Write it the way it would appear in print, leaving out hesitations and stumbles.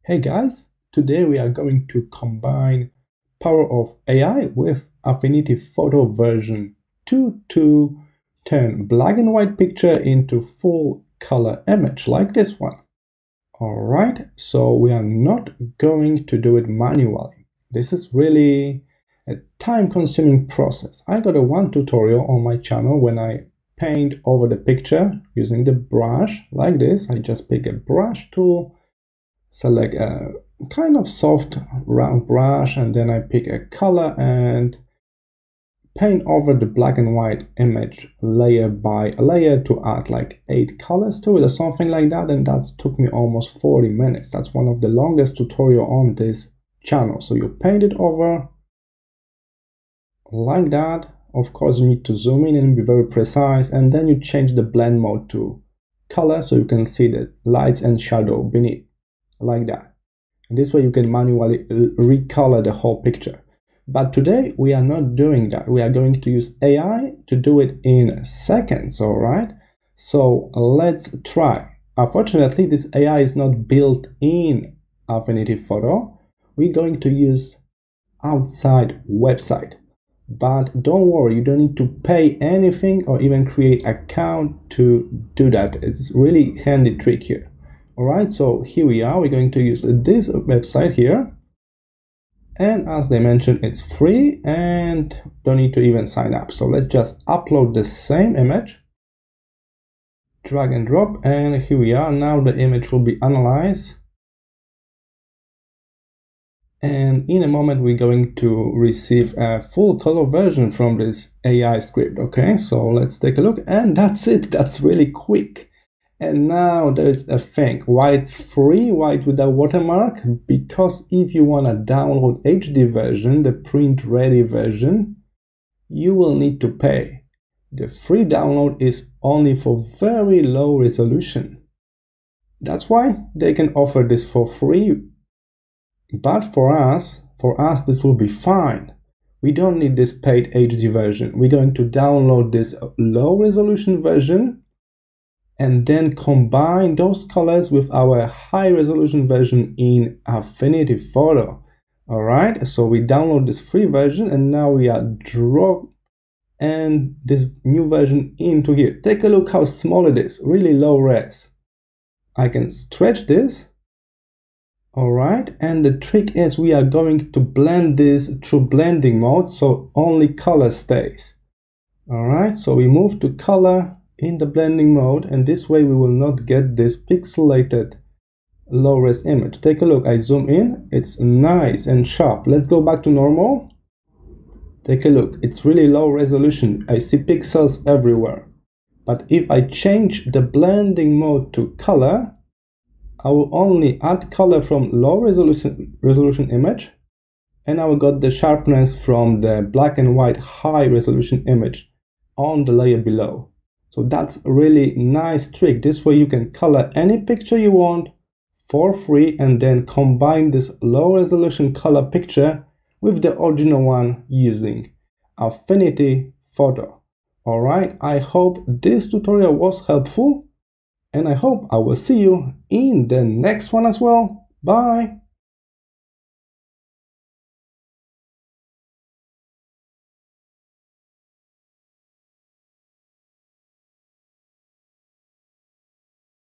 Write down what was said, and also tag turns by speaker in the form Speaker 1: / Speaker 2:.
Speaker 1: Hey guys, today we are going to combine power of AI with Affinity Photo version 2 to turn black and white picture into full color image like this one. Alright, so we are not going to do it manually. This is really a time-consuming process. I got one tutorial on my channel when I paint over the picture using the brush like this. I just pick a brush tool, select a kind of soft round brush, and then I pick a color and paint over the black and white image layer by layer to add like 8 colors to it or something like that, and that took me almost 40 minutes. That's one of the longest tutorial on this channel. So you paint it over like that. Of course you need to zoom in and be very precise, and then you change the blend mode to color so you can see the lights and shadow beneath like that. And this way you can manually recolor the whole picture. But today we are not doing that. We are going to use AI to do it in seconds, all right? So let's try. Unfortunately, this AI is not built in Affinity Photo. We're going to use outside website. But don't worry, you don't need to pay anything or even create an account to do that. It's really handy trick here. Alright, so here we are. We're going to use this website here. And as they mentioned, it's free and don't need to even sign up. So let's just upload the same image, drag and drop, and here we are. Now the image will be analyzed. And in a moment, we're going to receive a full color version from this AI script. Okay, so let's take a look. And that's it. That's really quick. And now there's a thing, why it's free, why it's without watermark, because if you want to download HD version, the print ready version, you will need to pay. The free download is only for very low resolution. That's why they can offer this for free. But for us this will be fine. We don't need this paid HD version. We're going to download this low resolution version and then combine those colors with our high resolution version in Affinity Photo. Alright, so we download this free version and now we are drop and this new version into here. Take a look how small it is, really low res. I can stretch this. Alright, and the trick is we are going to blend this through blending mode so only color stays. Alright, so we move to color in the blending mode, and this way we will not get this pixelated low-res image. Take a look, I zoom in, it's nice and sharp. Let's go back to normal. Take a look, it's really low resolution. I see pixels everywhere. But if I change the blending mode to color, I will only add color from low resolution image, and I will get the sharpness from the black and white high resolution image on the layer below. So that's a really nice trick. This way you can color any picture you want for free and then combine this low resolution color picture with the original one using Affinity Photo. Alright, I hope this tutorial was helpful and I hope I will see you in the next one as well. Bye!